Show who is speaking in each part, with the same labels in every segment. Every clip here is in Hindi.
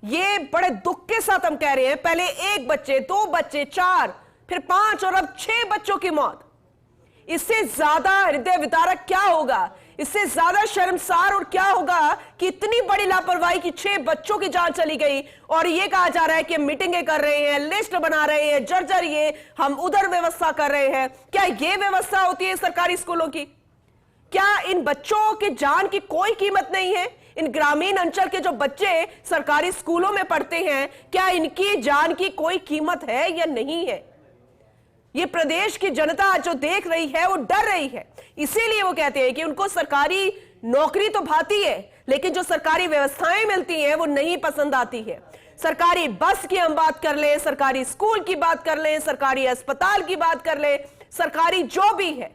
Speaker 1: ये बड़े दुख के साथ हम कह रहे हैं, पहले 1 बच्चे, 2 बच्चे, 4, फिर 5 और अब 6 बच्चों की मौत। इससे ज्यादा हृदय विदारक क्या होगा, इससे ज्यादा शर्मसार और क्या होगा कि इतनी बड़ी लापरवाही की 6 बच्चों की जान चली गई और ये कहा जा रहा है कि मीटिंगें कर रहे हैं, लिस्ट बना रहे हैं, जर्जर ये हम उधर व्यवस्था कर रहे हैं। क्या ये व्यवस्था होती है सरकारी स्कूलों की? क्या इन बच्चों की जान की कोई कीमत नहीं है? इन ग्रामीण अंचल के जो बच्चे सरकारी स्कूलों में पढ़ते हैं, क्या इनकी जान की कोई कीमत है या नहीं है? ये प्रदेश की जनता जो देख रही है वो डर रही है। इसीलिए वो कहते हैं कि उनको सरकारी नौकरी तो भाती है, लेकिन जो सरकारी व्यवस्थाएं मिलती हैं वो नहीं पसंद आती है। सरकारी बस की हम बात कर ले, सरकारी स्कूल की बात कर ले, सरकारी अस्पताल की बात कर ले, सरकारी जो भी है,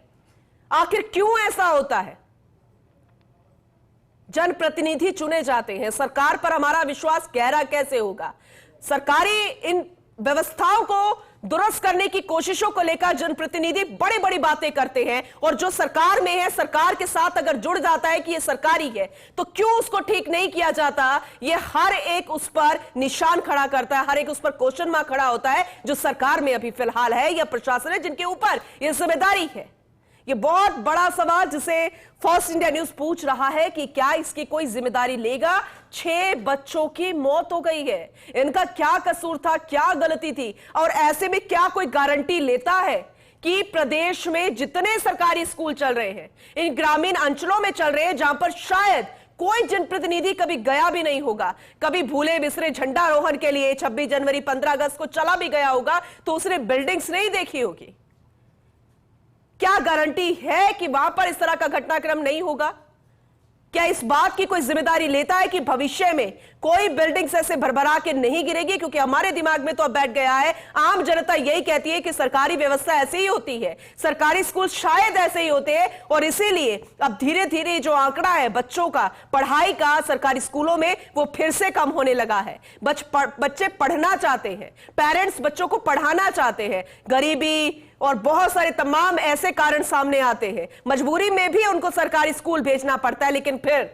Speaker 1: आखिर क्यों ऐसा होता है? जनप्रतिनिधि चुने जाते हैं, सरकार पर हमारा विश्वास गहरा कैसे होगा? सरकारी इन व्यवस्थाओं को दुरुस्त करने की कोशिशों को लेकर जनप्रतिनिधि बड़ी बड़ी बातें करते हैं और जो सरकार में है, सरकार के साथ अगर जुड़ जाता है कि ये सरकारी है, तो क्यों उसको ठीक नहीं किया जाता? ये हर एक उस पर निशान खड़ा करता है, हर एक उस पर क्वेश्चन मार्क खड़ा होता है जो सरकार में अभी फिलहाल है या प्रशासन है जिनके ऊपर यह जिम्मेदारी है। ये बहुत बड़ा सवाल जिसे फर्स्ट इंडिया न्यूज पूछ रहा है कि क्या इसकी कोई जिम्मेदारी लेगा? 6 बच्चों की मौत हो गई है, इनका क्या कसूर था, क्या गलती थी? और ऐसे में क्या कोई गारंटी लेता है कि प्रदेश में जितने सरकारी स्कूल चल रहे हैं, इन ग्रामीण अंचलों में चल रहे हैं जहां पर शायद कोई जनप्रतिनिधि कभी गया भी नहीं होगा, कभी भूले बिसरे झंडारोहण के लिए 26 जनवरी 15 अगस्त को चला भी गया होगा तो उसने बिल्डिंग्स नहीं देखी होगी, क्या गारंटी है कि वहां पर इस तरह का घटनाक्रम नहीं होगा? क्या इस बात की कोई जिम्मेदारी लेता है कि भविष्य में कोई बिल्डिंग्स ऐसे भरभरा के नहीं गिरेगी? क्योंकि हमारे दिमाग में तो अब बैठ गया है, आम जनता यही कहती है कि सरकारी व्यवस्था ऐसे ही होती है, सरकारी स्कूल शायद ऐसे ही होते हैं और इसीलिए अब धीरे धीरे जो आंकड़ा है बच्चों का पढ़ाई का सरकारी स्कूलों में वो फिर से कम होने लगा है। बच्चे पढ़ना चाहते हैं, पेरेंट्स बच्चों को पढ़ाना चाहते हैं, गरीबी और बहुत सारे तमाम ऐसे कारण सामने आते हैं, मजबूरी में भी उनको सरकारी स्कूल भेजना पड़ता है। लेकिन फिर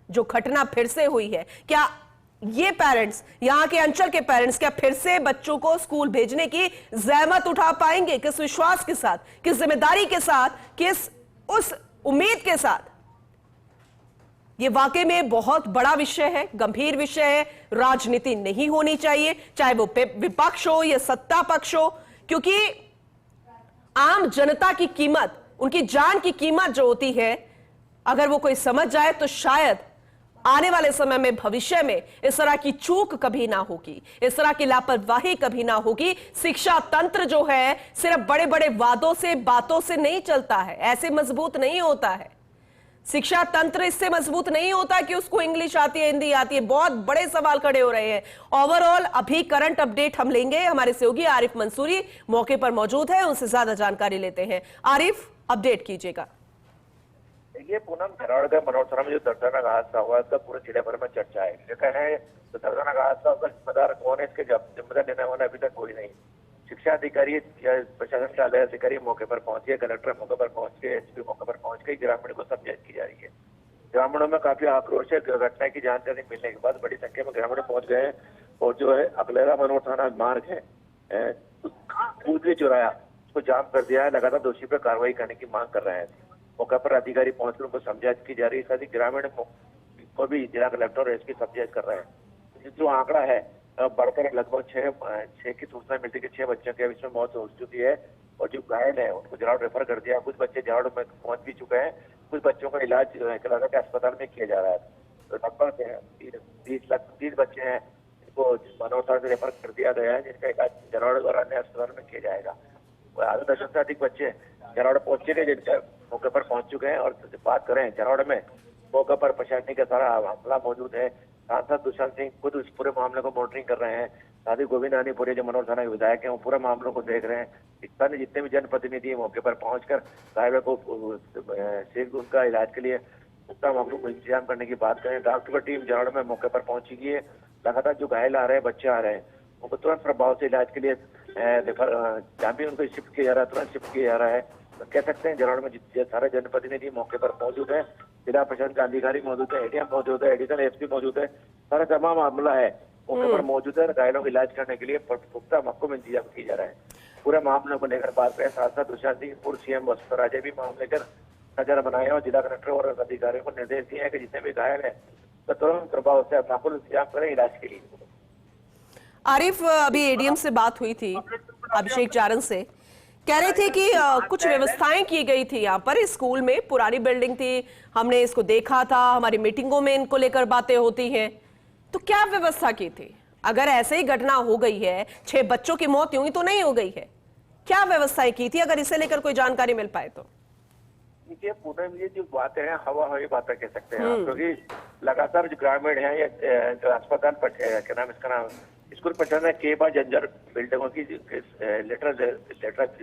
Speaker 1: जो घटना फिर से हुई है, क्या ये पेरेंट्स, यहां के अंचल के पेरेंट्स, क्या फिर से बच्चों को स्कूल भेजने की जहमत उठा पाएंगे? किस विश्वास के साथ, किस जिम्मेदारी के साथ, किस उस उम्मीद के साथ? ये वाकई में बहुत बड़ा विषय है, गंभीर विषय है। राजनीति नहीं होनी चाहिए, चाहे वो विपक्ष हो या सत्ता पक्ष हो, क्योंकि आम जनता की कीमत, उनकी जान की कीमत जो होती है, अगर वो कोई समझ जाए तो शायद आने वाले समय में, भविष्य में इस तरह की चूक कभी ना होगी, इस तरह की लापरवाही कभी ना होगी। शिक्षा तंत्र जो है सिर्फ बड़े बड़े वादों से, बातों से नहीं चलता है, ऐसे मजबूत नहीं होता है। शिक्षा तंत्र इससे मजबूत नहीं होता कि उसको इंग्लिश आती है, हिंदी आती है। बहुत बड़े सवाल खड़े हो रहे हैं। ओवरऑल अभी करंट अपडेट हम लेंगे, हमारे सहयोगी आरिफ मंसूरी मौके पर मौजूद है, उनसे ज्यादा जानकारी लेते हैं। आरिफ, अपडेट कीजिएगा।
Speaker 2: देखिए पूनम, धराड़ मनोरमा में जो दर्दनाक हादसा हुआ इसका पूरे जिले भर में चर्चा है। लेकिन है तो दर्दनाक हादसा उसका जिम्मेदार कौन है, इसके जिम्मेदार लेने वाला अभी तक कोई नहीं। शिक्षा अधिकारी या प्रशासन के आला अधिकारी मौके पर पहुंचे, कलेक्टर मौके पर पहुंच के, एसपी मौके पर पहुंच के ग्रामीणों को समझाइश की जा रही है। ग्रामीणों में काफी आक्रोश है। घटना की जानकारी मिलने के बाद बड़ी संख्या में ग्रामीण पहुंच गए और जो है अकलेरा मनोर थाना मार्ग है कूदरी चौराया उसको जाम कर दिया है। लगातार दोषी पर कार्रवाई करने की मांग कर रहे हैं। मौके पर अधिकारी पहुंचकर उनको समझाइश की जा रही है। साथ ही ग्रामीण को भी जिला कलेक्टर और एसपी समझाइश कर रहे हैं। जो आंकड़ा है बढ़कर लगभग 6 की सूचना मिलती है कि 6 बच्चों के इसमें मौत हो चुकी है और जो घायल है उनको जराड़ रेफर कर दिया। कुछ बच्चे जराड़ में पहुंच भी चुके हैं, कुछ बच्चों का इलाज कलाला के अस्पताल में किया जा रहा है। तो लगभग 30 बच्चे हैं जिनको मनोरमा से रेफर कर दिया गया है, जिनका इलाज जराड़ और अन्य अस्पताल में किया जाएगा। आधा दर्जन से अधिक बच्चे जराड़ पहुंच चुके, जिनका मौके पर पहुंच चुके हैं। और बात करें जराड़ में, मौके पर प्रशासनिक का सारा हमला मौजूद है। सांसद दुष्यंत सिंह खुद इस पूरे मामले को मॉनिटरिंग कर रहे हैं। साथ ही गोविंद आनीपुरी जो मनोर थाना के विधायक हैं वो पूरे मामलों को देख रहे हैं। स्थानीय जितने भी जनप्रतिनिधि मौके पर पहुंचकर घायलों को उनका इलाज के लिए पुख्ता मामलों को इंतजाम करने की बात करें। डॉक्टर की टीम जराड़ में मौके पर पहुंची है। लगातार जो घायल आ रहे हैं, बच्चे आ रहे हैं, उनको तुरंत प्रभाव से इलाज के लिए जहाँ भी उनको शिफ्ट किया जा रहा है तुरंत शिफ्ट किया जा रहा है। तो कह सकते हैं जराड़ में सारे जनप्रतिनिधि मौके पर मौजूद है। जिला प्रशासन का अधिकारी मौजूद है, एडीएम मौजूद है, एडिशनल एसपी मौजूद है। सारा तमाम मामला है मौके पर मौजूद है, घायलों का इलाज करने के लिए पुख्ता महकूम इंतजाम किया जा रहा है। पूरे मामले को लेकर बात करें, साथ साथ दुष्यंत सिंह पूर्व सीएम वसुंधरा राजे भी मामले पर नजर बनाए और जिला कलेक्टर और अधिकारियों को निर्देश दिए हैं कि जितने भी घायल है तो तुरंत प्रभाव से माकूल इंतजाम करें इलाज के लिए।
Speaker 1: आरिफ, अभी एडीएम से बात हुई थी अभिषेक चारण से, कह रहे थे कि कुछ व्यवस्थाएं की गई थी यहाँ पर। स्कूल में पुरानी बिल्डिंग थी, हमने इसको देखा था, हमारी मीटिंगों में इनको लेकर बातें होती हैं, तो क्या व्यवस्था की थी? अगर ऐसे ही घटना हो गई है, 6 बच्चों की मौत यूं ही तो नहीं हो गई है, क्या व्यवस्थाएं की थी? अगर इसे लेकर कोई जानकारी मिल पाए तो।
Speaker 2: देखिए पूनम, ये जो बातें हैं हवा हवाई बातें कह सकते हैं, क्योंकि लगातार जो ग्रामीण है या अस्पताल पर क्या नाम इसका नाम स्कूल प्रशासन कई बार जंजर बिल्डिंगों की लेटर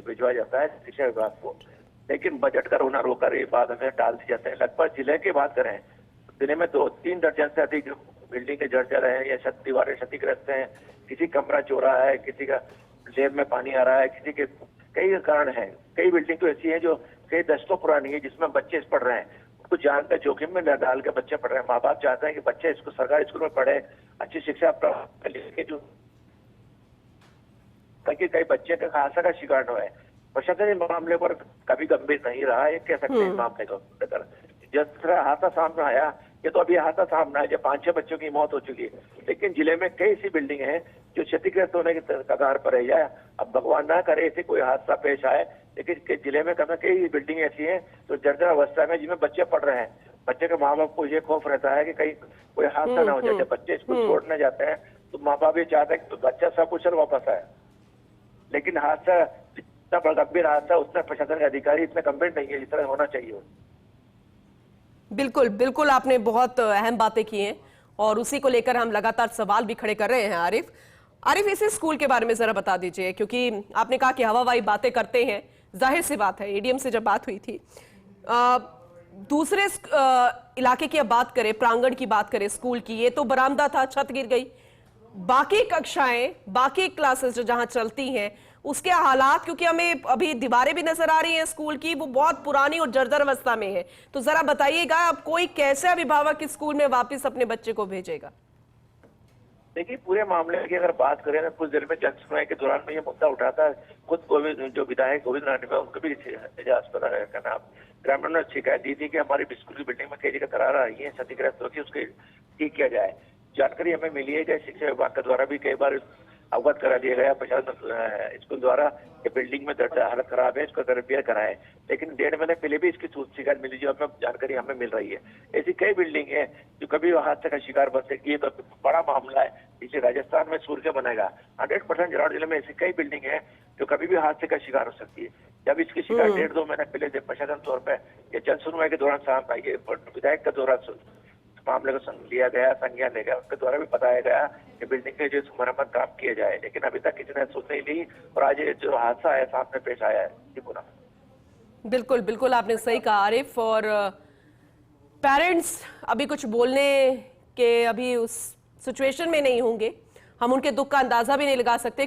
Speaker 2: भिजवाया जाता है शिक्षा विभाग को, लेकिन बजट का रोना रोकर ये बात हमें टाल दी जाते हैं। लगभग जिले की बात करें, जिले में 2-3 दर्जन से अधिक बिल्डिंग के जर्जर हैं या दीवारें क्षतिग्रस्त हैं, किसी कमरा चोरा है, किसी का लेब में पानी आ रहा है, किसी के कई कारण हैं। कई बिल्डिंग तो ऐसी है जो कई दशकों पुरानी है, जिसमें बच्चे पढ़ रहे हैं, उनको जान का जोखिम में डाल के बच्चे पढ़ रहे हैं। माँ बाप चाहते हैं कि बच्चे इसको सरकारी स्कूल में पढ़े, अच्छी शिक्षा प्राप्त करके जो ताकि कई बच्चे का हादसा का शिकार न हुए। प्रशासन इस मामले पर कभी गंभीर नहीं रहा, ये कह सकते हैं। मामले को लेकर जिस तरह हादसा सामने आया, ये तो अभी हादसा सामने आया, 5-6 बच्चों की मौत हो चुकी है, लेकिन जिले में कई ऐसी बिल्डिंग है जो क्षतिग्रस्त होने की कगार पर है। या अब भगवान ना करे ऐसे कोई हादसा पेश आए, लेकिन जिले में कई बिल्डिंग ऐसी हैं तो जर्जर अवस्था में जिसमें बच्चे पढ़ रहे हैं। बच्चे के माँ बाप को ये खौफ रहता है कि कहीं कोई हादसा ना हो जाए। जब बच्चे स्कूल छोड़ने जाते हैं तो माँ बाप ये चाहते हैं कि बच्चा सकुशल वापस आए, लेकिन हादसा जितना गंभीर हादसा उतना प्रशासन के अधिकारी इतना गंभीर नहीं है जिस तरह होना चाहिए।
Speaker 1: बिल्कुल बिल्कुल, आपने बहुत अहम बातें की हैं और उसी को लेकर हम लगातार सवाल भी खड़े कर रहे हैं। आरिफ, इसी स्कूल के बारे में जरा बता दीजिए, क्योंकि आपने कहा कि हवाबाई बातें करते हैं, जाहिर सी बात है एडीएम से जब बात हुई थी। दूसरे इलाके की अब बात करें, प्रांगण की बात करें स्कूल की, ये तो बरामदा था, छत गिर गई। बाकी कक्षाएं, बाकी क्लासेस जो जहां चलती हैं उसके हालात, क्योंकि हमें अभी दीवारें भी नजर आ रही हैं स्कूल की, वो बहुत पुरानी और जर्जर अवस्था में है, तो जरा बताइएगा अब कोई कैसे अभिभावक स्कूल में वापस अपने बच्चे को भेजेगा?
Speaker 2: देखिए पूरे मामले की अगर बात करें ना, कुछ देर में जनसुनवाई के दौरान में ये मुद्दा उठा था। खुद जो विधायक गोविंद रानी उनको भी अस्पताल का नाम ग्रामीणों ने शिकायत दी थी कि हमारी स्कूल की बिल्डिंग में कई जगह दरार आ रही है, क्षतिग्रस्त होगी, उसके ठीक किया जाए। जानकारी हमें मिली है कि शिक्षा विभाग के द्वारा भी कई बार अवगत करा दिया गया प्रशासन स्कूल द्वारा कि बिल्डिंग में दर्जा हालत खराब है, इसको रिपेयर कराएं, लेकिन 1.5 महीने पहले भी इसकी शिकायत मिली, जो हमें जानकारी हमें मिल रही है। ऐसी कई बिल्डिंग है जो कभी हादसे का शिकार बन सकती है, तो बड़ा मामला है। इसे राजस्थान में सूर्य बनेगा 100%। जनौर जिले में ऐसी कई बिल्डिंग है जो कभी भी हादसे का शिकार हो सकती है। जब इसकी शिकायत 1.5-2 महीने पहले जब प्रशासन तौर पर या जन सुनवाई के दौरान सामने आई है, विधायक के दौरान मामले को लिया गया, संज्ञान लिया गया, उनके द्वारा भी बताया गया कि बिल्डिंग के जो मरम्मत काम किया जाए, लेकिन अभी तक किसी ने सुन नहीं ली और आज ये जो हादसा है सामने पेश आया है। जी पूरा
Speaker 1: बिल्कुल बिल्कुल, आपने सही कहा आरिफ। और पेरेंट्स अभी कुछ बोलने के अभी उस सिचुएशन में नहीं होंगे, हम उनके दुख का अंदाजा भी नहीं लगा सकते।